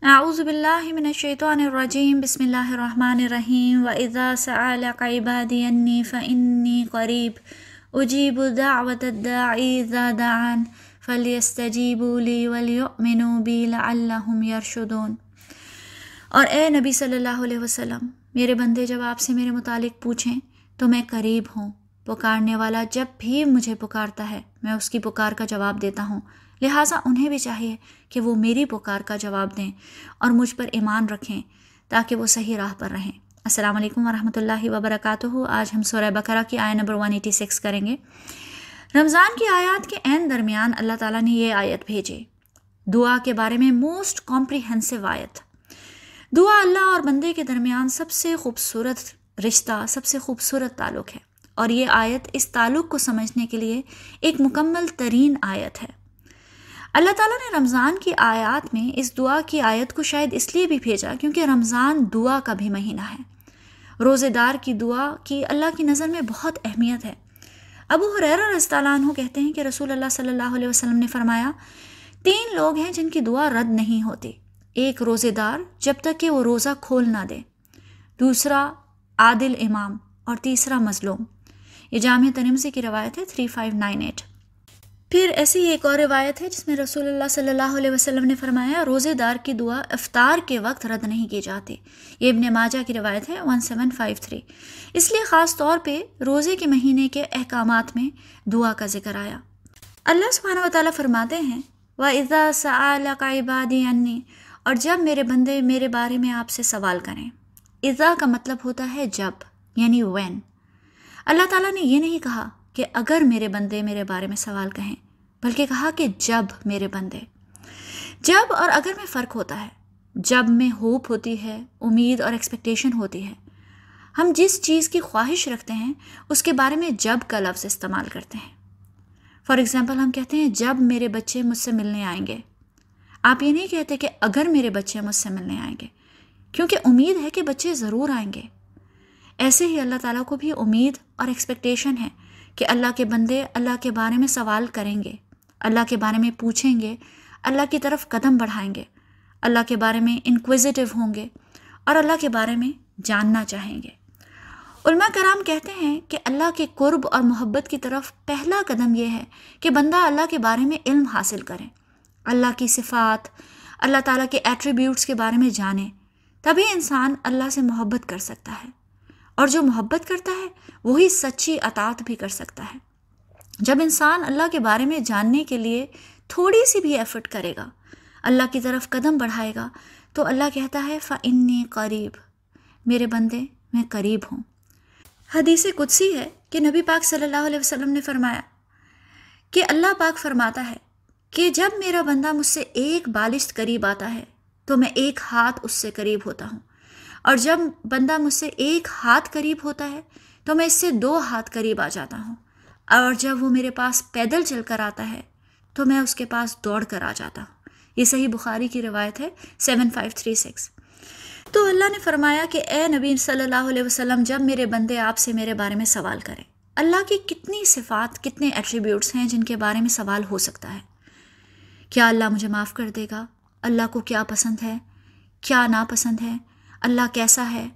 اعوذ باللہ من الشیطان الرجیم بسم اللہ الرحمن الرحیم وَإِذَا سَأَلَكَ عِبَادِي عَنِّي فَإِنِّي قَرِيبٌ أُجِيبُ دَعْوَةَ الدَّاعِ إِذَا دَعَانِ فَلْيَسْتَجِيبُوا لِي وَلْيُؤْمِنُوا بِي لَعَلَّهُمْ يَرْشُدُونَ۔ اور اے نبی صلی اللہ علیہ وسلم، میرے بندے جب آپ سے میرے متعلق پوچھیں تو میں قریب ہوں، پکارنے والا جب بھی مجھے پکارتا ہے میں اس کی پکار کا جواب دیتا ہوں، لہٰذا انہیں بھی چاہیے کہ وہ میری پکار کا جواب دیں اور مجھ پر ایمان رکھیں تاکہ وہ صحیح راہ پر رہیں۔ السلام علیکم ورحمۃ اللہ وبرکاتہ۔ آج ہم سورہ بقرہ کی آیت نمبر 186 کریں گے۔ رمضان کی آیات کے عین درمیان اللہ تعالیٰ نے یہ آیت بھیجی، دعا کے بارے میں موسٹ کمپریہنسو آیت۔ دعا اللہ اور بندے کے درمیان سب سے خوبصورت رشتہ، سب سے خوبصورت تعلق ہے، اور یہ آیت اس تعلق کو سمجھنے کے لیے ایک مکمل ترین آیت ہے۔ اللہ تعالیٰ نے رمضان کی آیات میں اس دعا کی آیت کو شاید اس لیے بھی بھیجا کیونکہ رمضان دعا کا بھی مہینہ ہے۔ روزے دار کی دعا کی اللہ کی نظر میں بہت اہمیت ہے۔ ابو ہریرہ رضی اللہ عنہ کہتے ہیں کہ رسول اللہ صلی اللہ علیہ وسلم نے فرمایا، 3 لوگ ہیں جن کی دعا رد نہیں ہوتی، ایک روزے دار جب تک کہ وہ روزہ کھول نہ دے، دوسرا عادل امام، اور تیسرا مظلوم۔ یہ جامع ترمذی کی روایت ہے 3598۔ پھر ایسی ایک اور روایت ہے جس میں رسول اللہ صلی اللہ علیہ وسلم نے فرمایا، روزے دار کی دعا افطار کے وقت رد نہیں کی جاتی۔ یہ ابن ماجہ کی روایت ہے 1753۔ اس لیے خاص طور پہ روزے کے مہینے کے احکامات میں دعا کا ذکر آیا۔ اللہ سبحانہ وتعالیٰ فرماتے ہیں، وَإِذَا سَأَلَكَ عِبَادِي عَنِّي، اور جب میرے بندے میرے بارے میں آپ سے سوال کریں۔ اذا کا مطلب ہوتا ہے جب، یعنی when۔ اللہ تعالیٰ نے یہ نہیں کہا کہ اگر میرے بندے میرے بارے میں سوال کہیں، بلکہ کہا کہ جب میرے بندے۔ جب اور اگر میں فرق ہوتا ہے۔ جب میں ہوپ ہوتی ہے، امید اور ایکسپیکٹیشن ہوتی ہے۔ ہم جس چیز کی خواہش رکھتے ہیں اس کے بارے میں جب کا لفظ استعمال کرتے ہیں۔ فار ایگزامپل ہم کہتے ہیں جب میرے بچے مجھ سے ملنے آئیں گے۔ آپ یہ نہیں کہتے کہ اگر میرے بچے مجھ سے ملنے آئیں گے، کیونکہ امید ہے کہ بچے ضرور آئیں گے۔ ایسے ہی اللہ تعالیٰ کو بھی امید اور ایکسپیکٹیشن ہے کہ اللہ کے بندے اللہ کے بارے میں سوال کریں گے، اللہ کے بارے میں پوچھیں گے، اللہ کی طرف قدم بڑھائیں گے، اللہ کے بارے میں انکویزیٹو ہوں گے اور اللہ کے بارے میں جاننا چاہیں گے۔ علماء کرام کہتے ہیں کہ اللہ کے قرب اور محبت کی طرف پہلا قدم یہ ہے کہ بندہ اللہ کے بارے میں علم حاصل کرے، اللہ کی صفات، اللہ تعالیٰ کے ایٹریبیوٹس کے بارے میں جانے، تبھی انسان اللہ سے محبت کر سکتا ہے، اور جو محبت کرتا ہے وہی سچی اطاعت بھی کر سکتا ہے۔ جب انسان اللہ کے بارے میں جاننے کے لیے تھوڑی سی بھی ایفرٹ کرے گا، اللہ کی طرف قدم بڑھائے گا، تو اللہ کہتا ہے فَإِنِّي قریب، میرے بندے میں قریب ہوں۔ حدیث قدسی ہے کہ نبی پاک صلی اللہ علیہ وسلم نے فرمایا کہ اللہ پاک فرماتا ہے کہ جب میرا بندہ مجھ سے ایک بالشت قریب آتا ہے تو میں ایک ہاتھ اس سے قریب ہوتا ہوں، اور جب بندہ مجھ سے ایک ہاتھ قریب ہوتا ہے تو میں اس سے 2 ہاتھ قریب آ جاتا ہوں، اور جب وہ میرے پاس پیدل چل کر آتا ہے تو میں اس کے پاس دوڑ کر آ جاتا ہوں۔ یہ صحیح بخاری کی روایت ہے 7536۔ تو اللہ نے فرمایا کہ اے نبی صلی اللہ علیہ وسلم، جب میرے بندے آپ سے میرے بارے میں سوال کریں، اللہ کی کتنی صفات، کتنے ایٹریبیوٹس ہیں جن کے بارے میں سوال ہو سکتا ہے۔ کیا اللہ مجھے معاف کر دے گا؟ اللہ کو کیا پسند ہے، کیا ناپسند ہے؟ اللہ کیسا ہے؟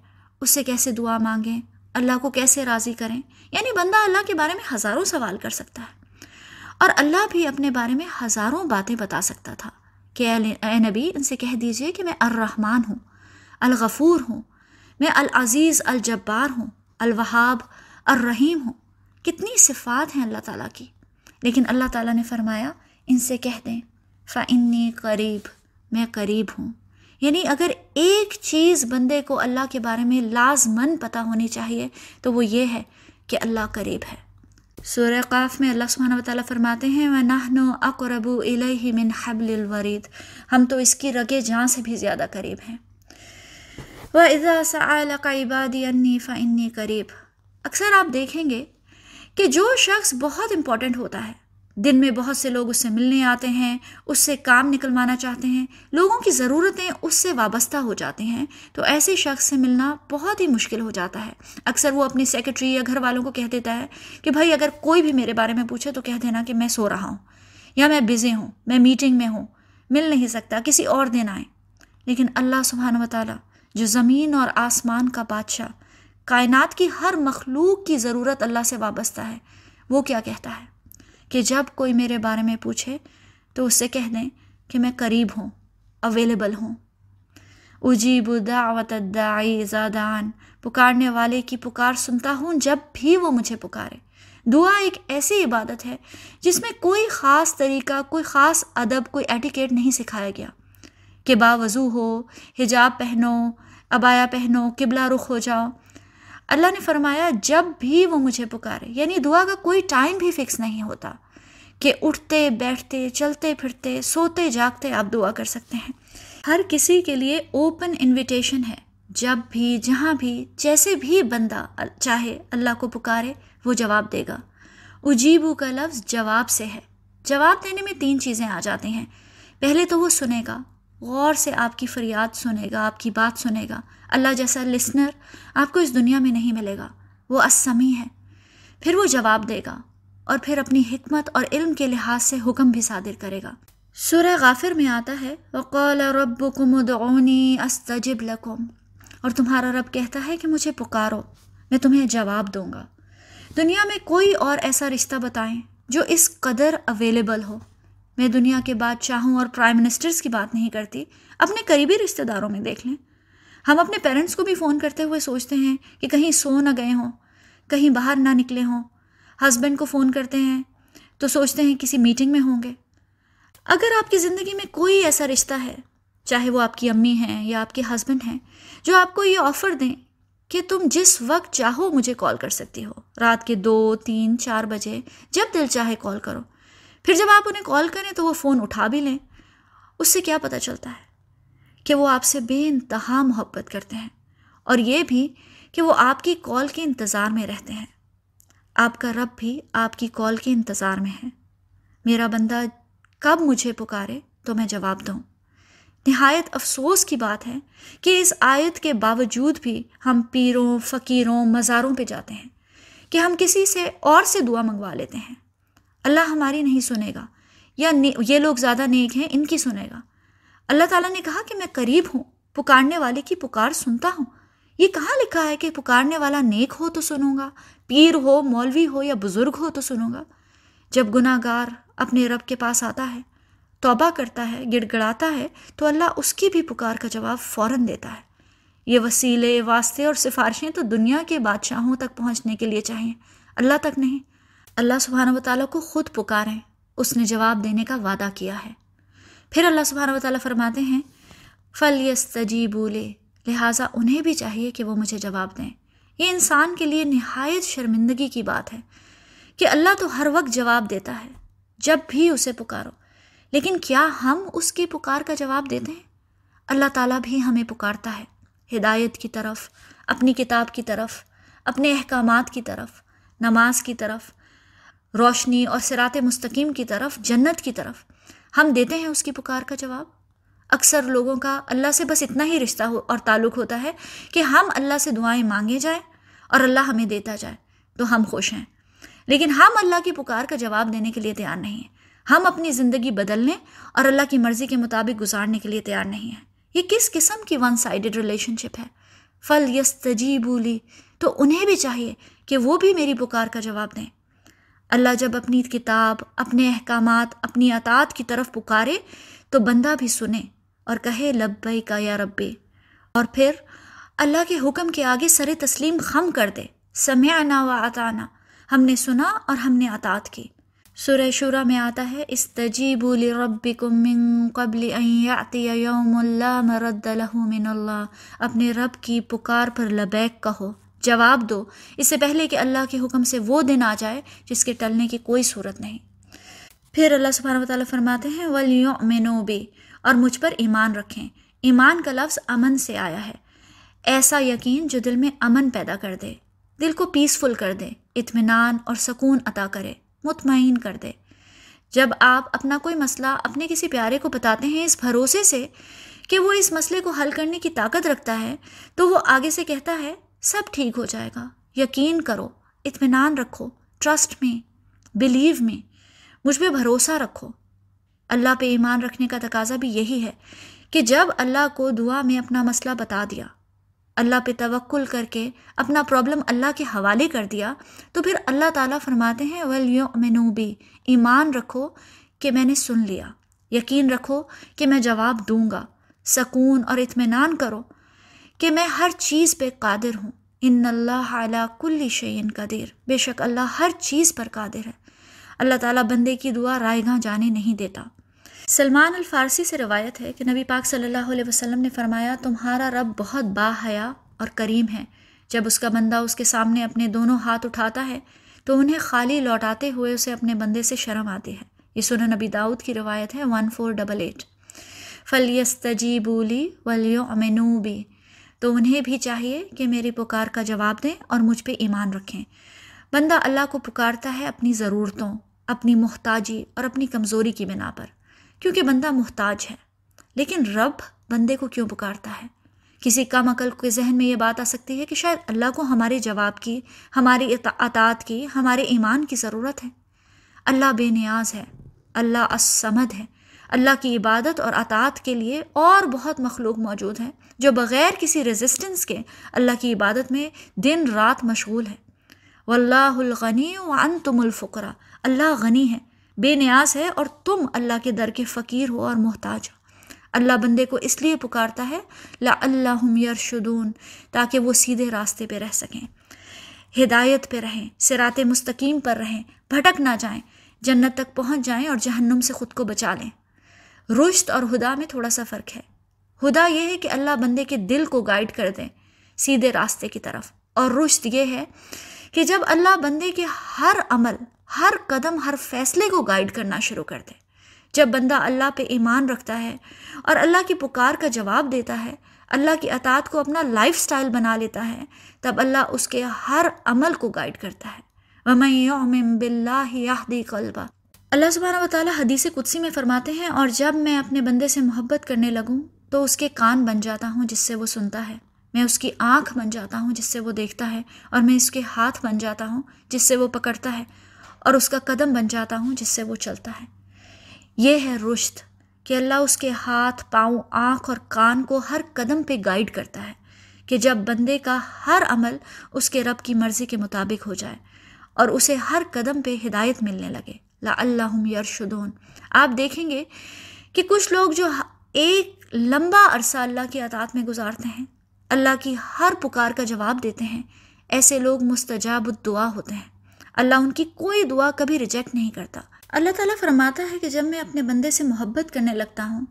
اس سے کیسے دعا مانگیں؟ اللہ کو کیسے راضی کریں؟ یعنی بندہ اللہ کے بارے میں ہزاروں سوال کر سکتا ہے، اور اللہ بھی اپنے بارے میں ہزاروں باتیں بتا سکتا تھا کہ اے نبی، ان سے کہہ دیجئے کہ میں الرحمن ہوں، الغفور ہوں، میں العزیز الجبار ہوں، الوہاب الرحیم ہوں۔ کتنی صفات ہیں اللہ تعالیٰ کی، لیکن اللہ تعالیٰ نے فرمایا ان سے کہہ دیں فَإِنِّي قریب، میں قریب ہوں۔ یعنی اگر ایک چیز بندے کو اللہ کے بارے میں لازماً پتہ ہونی چاہیے تو وہ یہ ہے کہ اللہ قریب ہے۔ سورہ قاف میں اللہ سبحانہ وتعالیٰ فرماتے ہیں وَنَحْنُ أَقْرَبُ إِلَيْهِ مِنْ حَبْلِ الْوَرِيدِ، ہم تو اس کی رگِ جاں سے بھی زیادہ قریب ہیں۔ وَإِذَا سَأَلَكَ عِبَادِي عَنِّي فَإِنِّي قَرِيبٌ۔ اکثر آپ دیکھیں گے کہ جو شخص بہت امپورٹنٹ ہوتا ہے، دن میں بہت سے لوگ اس سے ملنے آتے ہیں، اس سے کام نکلوانا چاہتے ہیں، لوگوں کی ضرورتیں اس سے وابستہ ہو جاتی ہیں، تو ایسے شخص سے ملنا بہت ہی مشکل ہو جاتا ہے۔ اکثر وہ اپنی سیکرٹری یا گھر والوں کو کہہ دیتا ہے کہ بھائی اگر کوئی بھی میرے بارے میں پوچھے تو کہہ دینا کہ میں سو رہا ہوں، یا میں بزی ہوں، میں میٹنگ میں ہوں، مل نہیں سکتا، کسی اور دن آئیں۔ لیکن اللہ سبحانہ و تعالیٰ جو زمین اور آسمان کا بادشاہ، کائنات کی ہر مخلوق کی ضرورت اللہ سے وابستہ ہے، وہ کیا کہتا ہے کہ جب کوئی میرے بارے میں پوچھے تو اس سے کہہ دیں کہ میں قریب ہوں، اویلیبل ہوں۔ اجیب دعوت الداعی اذا دعان، پکارنے والے کی پکار سنتا ہوں جب بھی وہ مجھے پکارے۔ دعا ایک ایسی عبادت ہے جس میں کوئی خاص طریقہ، کوئی خاص ادب، کوئی ایٹیکیٹ نہیں سکھایا گیا کہ باوضو ہو، حجاب پہنو، عبایا پہنو، قبلہ رخ ہو جاؤ۔ اللہ نے فرمایا جب بھی وہ مجھے پکارے، یعنی دعا کا کوئی ٹائم بھی فکس نہیں ہوتا کہ اٹھتے بیٹھتے چلتے پھرتے سوتے جاگتے آپ دعا کر سکتے ہیں۔ ہر کسی کے لیے اوپن انویٹیشن ہے، جب بھی جہاں بھی جیسے بھی بندہ چاہے اللہ کو پکارے وہ جواب دے گا۔ اجیبو کا لفظ جواب سے ہے۔ جواب دینے میں 3 چیزیں آ جاتی ہیں۔ پہلے تو وہ سنے گا، غور سے آپ کی فریاد سنے گا، آپ کی بات سنے گا۔ اللہ جیسا لسنر آپ کو اس دنیا میں نہیں ملے گا، وہ السمیع ہے۔ پھر وہ جواب دے گا اور پھر اپنی حکمت اور علم کے لحاظ سے حکم بھی صادر کرے گا۔ سورہ غافر میں آتا ہے وَقَالَ رَبُّكُمُ ادْعُونِي أَسْتَجِبْ لَكُمْ، اور تمہارا رب کہتا ہے کہ مجھے پکارو، میں تمہیں جواب دوں گا۔ دنیا میں کوئی اور ایسا رشتہ بتائیں جو اس قدر اویلیبل ہو۔ میں دنیا کے بادشاہوں اور پرائم منسٹرز کی بات نہیں کرتی، اپنے قریبی رشتہ داروں میں دیکھ لیں۔ ہم اپنے پیرنٹس کو بھی فون کرتے ہوئے سوچتے ہیں کہ کہیں سو نہ گئے ہوں، کہیں باہر نہ نکلے ہوں۔ ہسبینڈ کو فون کرتے ہیں تو سوچتے ہیں کسی میٹنگ میں ہوں گے۔ اگر آپ کی زندگی میں کوئی ایسا رشتہ ہے، چاہے وہ آپ کی امی ہیں یا آپ کے ہسبینڈ ہیں، جو آپ کو یہ آفر دیں کہ تم جس وقت چاہو مجھے کال کر سکتی ہو، رات کے 2، 3، 4 بجے جب دل چاہے کال کرو، پھر جب آپ انہیں کال کریں تو وہ فون اٹھا بھی لیں، اس سے کیا پتہ چلتا ہے کہ وہ آپ سے بے انتہا محبت کرتے ہیں، اور یہ بھی کہ وہ آپ کی کال کے انتظار میں رہتے ہیں۔ آپ کا رب بھی آپ کی کال کے انتظار میں ہے۔ میرا بندہ کب مجھے پکارے تو میں جواب دوں۔ نہایت افسوس کی بات ہے کہ اس آیت کے باوجود بھی ہم پیروں، فقیروں، مزاروں پہ جاتے ہیں کہ ہم کسی سے اور سے دعا منگوا لیتے ہیں۔ اللہ ہماری نہیں سنے گا، یا یہ لوگ زیادہ نیک ہیں ان کی سنے گا۔ اللہ تعالیٰ نے کہا کہ میں قریب ہوں، پکارنے والے کی پکار سنتا ہوں۔ یہ کہاں لکھا ہے کہ پکارنے والا نیک ہو تو سنوں گا، پیر ہو، مولوی ہو یا بزرگ ہو تو سنوں گا؟ جب گناہ گار اپنے رب کے پاس آتا ہے، توبہ کرتا ہے، گڑ گڑاتا ہے، تو اللہ اس کی بھی پکار کا جواب فوراً دیتا ہے۔ یہ وسیلے، واسطے اور سفارشیں تو دنیا کے بادشاہوں تک پہنچنے کے لیے چاہیے، اللہ تک نہیں۔ اللہ سبحانہ و تعالیٰ کو خود پکاریں، اس نے جواب دینے کا وعدہ کیا ہے۔ پھر اللہ سبحانہ و تعالیٰ فرماتے ہیں فَلْيَسْتَجِيبُوا لِي، لہٰذا انہیں بھی چاہیے کہ وہ مجھے جواب دیں۔ یہ انسان کے لیے نہایت شرمندگی کی بات ہے کہ اللہ تو ہر وقت جواب دیتا ہے جب بھی اسے پکارو، لیکن کیا ہم اس کی پکار کا جواب دیتے ہیں؟ اللہ تعالیٰ بھی ہمیں پکارتا ہے ہدایت کی طرف، اپنی کتاب کی طرف، اپنے احکامات کی طرف، نماز کی طرف، روشنی اور صراط مستقیم کی طرف، جنت کی طرف۔ ہم دیتے ہیں اس کی پکار کا جواب؟ اکثر لوگوں کا اللہ سے بس اتنا ہی رشتہ اور تعلق ہوتا ہے کہ ہم اللہ سے دعائیں مانگے جائیں اور اللہ ہمیں دیتا جائے تو ہم خوش ہیں، لیکن ہم اللہ کی پکار کا جواب دینے کے لیے تیار نہیں ہیں۔ ہم اپنی زندگی بدلنے اور اللہ کی مرضی کے مطابق گزارنے کے لیے تیار نہیں ہیں۔ یہ کس قسم کی ون سائیڈڈ ریلیشن شپ ہے؟ فَلْيَسْتَجِيبُوا لِي، تو انہیں بھی چاہیے کہ وہ بھی میری پکار کا جواب دیں۔ اللہ جب اپنی کتاب، اپنے احکامات، اپنی اطاعت کی طرف پکارے تو بندہ بھی سنے اور کہے لبیک یا ربی، اور پھر اللہ کے حکم کے آگے سر تسلیم خم کر دے، سمعنا وَأَطَعْنَا، ہم نے سنا اور ہم نے اطاعت کی۔ سورہ شورى میں آتا ہے استجیبوا لربکم من قبل ان یأتی یوم لا مرد له من اللہ، اپنے رب کی پکار پر لبیک کہو، جواب دو، اس سے پہلے کہ اللہ کے حکم سے وہ دن آ جائے جس کے ٹلنے کی کوئی صورت نہیں۔ پھر اللہ سبحانہ وتعالیٰ فرماتے ہیں وَلْيُؤْمِنُوا بِي، اور مجھ پر ایمان رکھیں۔ ایمان کا لفظ امن سے آیا ہے، ایسا یقین جو دل میں امن پیدا کر دے، دل کو پیسفل کر دے، اطمینان اور سکون عطا کرے، مطمئن کر دے۔ جب آپ اپنا کوئی مسئلہ اپنے کسی پیارے کو بتاتے ہیں اس بھروسے سے کہ وہ اس مسئلے کو حل کرنے کی طاقت رکھتا ہے، تو وہ آگے سے کہتا ہے سب ٹھیک ہو جائے گا، یقین کرو، اطمینان رکھو، ٹرسٹ میں، بلیو میں، مجھ پہ بھروسہ رکھو۔ اللہ پہ ایمان رکھنے کا تقاضا بھی یہی ہے کہ جب اللہ کو دعا میں اپنا مسئلہ بتا دیا، اللہ پہ توکل کر کے اپنا پرابلم اللہ کے حوالے کر دیا، تو پھر اللہ تعالیٰ فرماتے ہیں وَلْيُؤْمِنُوا بِي، ایمان رکھو کہ میں نے سن لیا، یقین رکھو کہ میں جواب دوں گا، سکون اور اطمینان کرو کہ میں ہر چیز پہ قادر ہوں، ان اللہ علی کل شیء قدیر، بے شک اللہ ہر چیز پر قادر ہے۔ اللہ تعالیٰ بندے کی دعا رائے گاں جانے نہیں دیتا۔ سلمان الفارسی سے روایت ہے کہ نبی پاک صلی اللہ علیہ وسلم نے فرمایا، تمہارا رب بہت باحیا اور کریم ہے، جب اس کا بندہ اس کے سامنے اپنے دونوں ہاتھ اٹھاتا ہے تو انہیں خالی لوٹاتے ہوئے اسے اپنے بندے سے شرم آتی ہے۔ یہ سنن نبی داؤد کی روایت ہے 1488۔ فَلْيَسْتَجِيبُوا لِي وَلْيُؤْمِنُوا بِي، تو انہیں بھی چاہیے کہ میری پکار کا جواب دیں اور مجھ پہ ایمان رکھیں۔ بندہ اللہ کو پکارتا ہے اپنی ضرورتوں، اپنی محتاجی اور اپنی کمزوری کی بنا پر، کیونکہ بندہ محتاج ہے۔ لیکن رب بندے کو کیوں پکارتا ہے؟ کسی کم عقل کے ذہن میں یہ بات آ سکتی ہے کہ شاید اللہ کو ہمارے جواب کی، ہماری اطاعت کی، ہمارے ایمان کی ضرورت ہے۔ اللہ بے نیاز ہے، اللہ الصمد ہے۔ اللہ کی عبادت اور اطاعت کے لیے اور بہت مخلوق موجود ہیں جو بغیر کسی ریزسٹنس کے اللہ کی عبادت میں دن رات مشغول ہے۔ واللہ الغنی وانتم الفقراء، اللہ غنی ہے، بے نیاز ہے، اور تم اللہ کے در کے فقیر ہو اور محتاج ہو۔ اللہ بندے کو اس لیے پکارتا ہے لعلہم یرشدون، تاکہ وہ سیدھے راستے پہ رہ سکیں، ہدایت پہ رہیں، صراط مستقیم پر رہیں، بھٹک نہ جائیں، جنت تک پہنچ جائیں اور جہنم سے خود کو بچا لیں۔ رشد اور ہدا میں تھوڑا سا فرق ہے۔ ہدا یہ ہے کہ اللہ بندے کے دل کو گائیڈ کر دیں سیدھے راستے کی طرف، اور رشد یہ ہے کہ جب اللہ بندے کے ہر عمل، ہر قدم، ہر فیصلے کو گائیڈ کرنا شروع کر دے۔ جب بندہ اللہ پہ ایمان رکھتا ہے اور اللہ کی پکار کا جواب دیتا ہے، اللہ کی اطاعت کو اپنا لائف سٹائل بنا لیتا ہے، تب اللہ اس کے ہر عمل کو گائیڈ کرتا ہے۔ وَمَن يُؤْمِن بِاللَّهِ يَهْدِ قَلْبَهُ، اللہ سبحانہ وتعالیٰ حدیث قدسی میں فرماتے ہیں، اور جب میں اپنے بندے سے محبت کرنے لگوں تو اس کے کان بن جاتا ہوں جس سے وہ سنتا ہے، میں اس کی آنکھ بن جاتا ہوں جس سے وہ دیکھتا ہے، اور میں اس کے ہاتھ بن جاتا ہوں جس سے وہ پکڑتا ہے، اور اس کا قدم بن جاتا ہوں جس سے وہ چلتا ہے۔ یہ ہے رشد، کہ اللہ اس کے ہاتھ، پاؤں، آنکھ اور کان کو ہر قدم پہ گائیڈ کرتا ہے، کہ جب بندے کا ہر عمل اس کے رب کی مرضی کے مطابق ہو جائے اور اسے ہر قدم پہ ہدایت ملنے لگے۔ لعلہم یرشدون۔ آپ دیکھیں گے کہ کچھ لوگ جو ایک لمبا عرصہ اللہ کی اطاعت میں گزارتے ہیں، اللہ کی ہر پکار کا جواب دیتے ہیں، ایسے لوگ مستجاب الدعا ہوتے ہیں۔ اللہ ان کی کوئی دعا کبھی ریجیکٹ نہیں کرتا۔ اللہ تعالیٰ فرماتا ہے کہ جب میں اپنے بندے سے محبت کرنے لگتا ہوں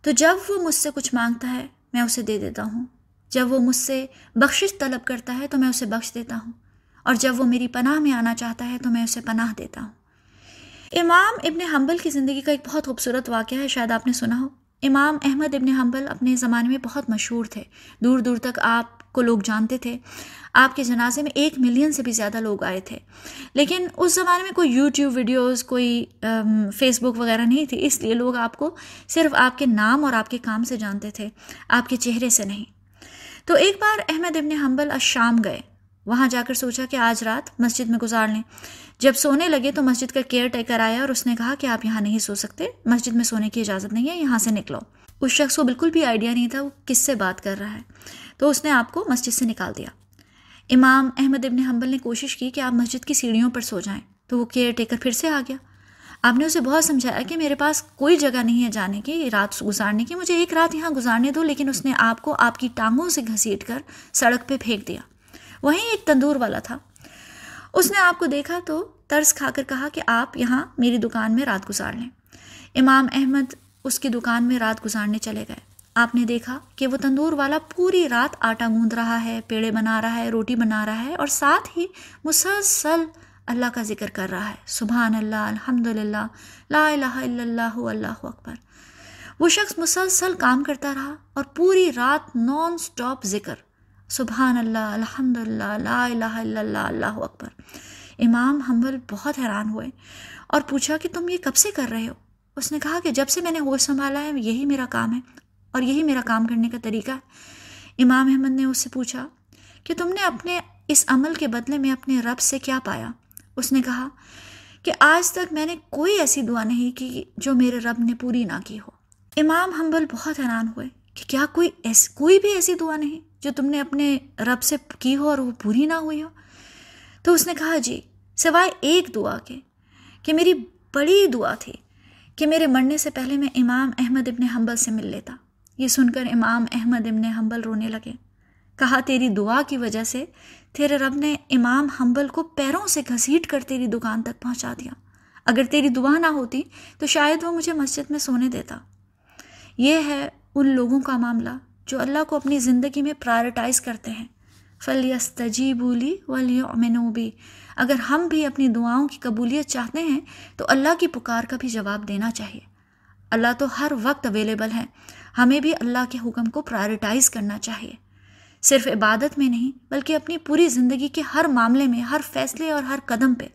تو جب وہ مجھ سے کچھ مانگتا ہے میں اسے دے دیتا ہوں، جب وہ مجھ سے بخشش طلب کرتا ہے تو میں اسے بخش دیتا ہوں، اور جب وہ میری پناہ میں آنا چاہتا ہے تو میں اسے پناہ دیتا ہوں۔ امام ابن حنبل کی زندگی کا ایک بہت خوبصورت واقعہ ہے، شاید آپ نے سنا ہو۔ امام احمد ابن حنبل اپنے زمانے میں بہت مشہور تھے، دور دور تک آپ کو لوگ جانتے تھے۔ آپ کے جنازے میں 1 ملین سے بھی زیادہ لوگ آئے تھے، لیکن اس زمانے میں کوئی یوٹیوب ویڈیوز، کوئی فیس بک وغیرہ نہیں تھی، اس لیے لوگ آپ کو صرف آپ کے نام اور آپ کے کام سے جانتے تھے، آپ کے چہرے سے نہیں۔ تو ایک بار احمد ابن حنبل الشام گئے، وہاں جا کر سوچا کہ آج رات مسجد میں گزار لیں۔ جب سونے لگے تو مسجد کا کیئر ٹیکر آیا اور اس نے کہا کہ آپ یہاں نہیں سو سکتے، مسجد میں سونے کی اجازت نہیں ہے، یہاں سے نکلو۔ اس شخص کو بالکل بھی آئیڈیا نہیں تھا وہ کس سے بات کر رہا ہے، تو اس نے آپ کو مسجد سے نکال دیا۔ امام احمد ابن حنبل نے کوشش کی کہ آپ مسجد کی سیڑھیوں پر سو جائیں، تو وہ کیئر ٹیکر پھر سے آ گیا۔ آپ نے اسے بہت سمجھایا کہ میرے پاس کوئی جگہ نہیں ہے جانے کی، رات گزارنے کی، مجھے ایک رات یہاں گزارنے دو، لیکن اس نے آپ کو آپ کی ٹانگوں سے گھسیٹ کر سڑک پہ پھینک دیا۔ وہیں ایک تندور والا تھا، اس نے آپ کو دیکھا تو ترس کھا کر کہا کہ آپ یہاں میری دکان میں رات گزار لیں۔ امام احمد اس کی دکان میں رات گزارنے چلے گئے۔ آپ نے دیکھا کہ وہ تندور والا پوری رات آٹا گوندھ رہا ہے، پیڑے بنا رہا ہے، روٹی بنا رہا ہے، اور ساتھ ہی مسلسل اللہ کا ذکر کر رہا ہے، سبحان اللہ، الحمدللہ، لا الہ الا اللہ، اللہ اکبر۔ وہ شخص مسلسل کام کرتا رہا اور پوری رات نان سٹاپ ذکر، سبحان اللہ، الحمدللہ، لا الہ الا اللہ، اللہ اکبر۔ امام حنبل بہت حیران ہوئے اور پوچھا کہ تم یہ کب سے کر رہے ہو؟ اس نے کہا کہ جب سے میں نے ہوش سنبھالا ہے یہی میرا کام ہے اور یہی میرا کام کرنے کا طریقہ ہے۔ امام احمد نے اس سے پوچھا کہ تم نے اپنے اس عمل کے بدلے میں اپنے رب سے کیا پایا؟ اس نے کہا کہ آج تک میں نے کوئی ایسی دعا نہیں کی جو میرے رب نے پوری نہ کی ہو۔ امام حنبل بہت حیران ہوئے کہ کیا کوئی بھی ایسی دعا نہیں جو تم نے اپنے رب سے کی ہو اور وہ پوری نہ ہوئی ہو؟ تو اس نے کہا جی، سوائے ایک دعا کے کہ میری بڑی دعا تھی کہ میرے مرنے سے پہلے میں امام احمد ابن حنبل سے مل لیتا۔ یہ سن کر امام احمد ابن حنبل رونے لگے۔ کہا تیری دعا کی وجہ سے تیرے رب نے امام حنبل کو پیروں سے گھسیٹ کر تیری دکان تک پہنچا دیا۔ اگر تیری دعا نہ ہوتی تو شاید وہ مجھے مسجد میں سونے دیتا۔ یہ ہے ان لوگوں کا معاملہ جو اللہ کو اپنی زندگی میں پرائرٹائز کرتے ہیں۔ فَلْيَسْتَجِيبُوا لِي وَلْيُؤْمِنُوا بِي۔ اگر ہم بھی اپنی دعاؤں کی قبولیت چاہتے ہیں تو اللہ کی پکار کا بھی جواب دینا چاہیے۔ اللہ تو ہر وقت اویلیبل ہے، ہمیں بھی اللہ کے حکم کو پرائرٹائز کرنا چاہیے، صرف عبادت میں نہیں بلکہ اپنی پوری زندگی کے ہر معاملے میں، ہر فیصلے اور ہر قدم پہ۔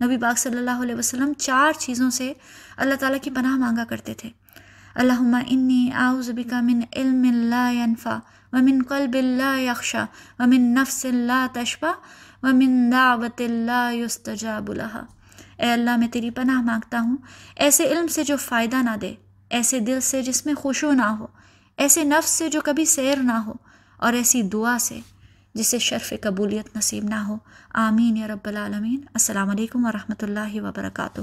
نبی پاک صلی اللہ علیہ وسلم 4 چیزوں سے اللہ تعالیٰ کی پناہ مانگا کرتے تھے۔ اللہم انی اعوذ بک من علم لا ینفع ومن قلب لا یخشع ومن نفس لا تشبع ومن دعوت لا یستجاب لہا۔ اے اللہ، میں تیری پناہ مانگتا ہوں ایسے علم سے جو فائدہ نہ دے، ایسے دل سے جس میں خشوع نہ ہو، ایسے نفس سے جو کبھی سیر نہ ہو، اور ایسی دعا سے جسے شرف قبولیت نصیب نہ ہو۔ آمین یا رب العالمین۔ السلام علیکم ورحمۃ اللہ وبرکاتہ۔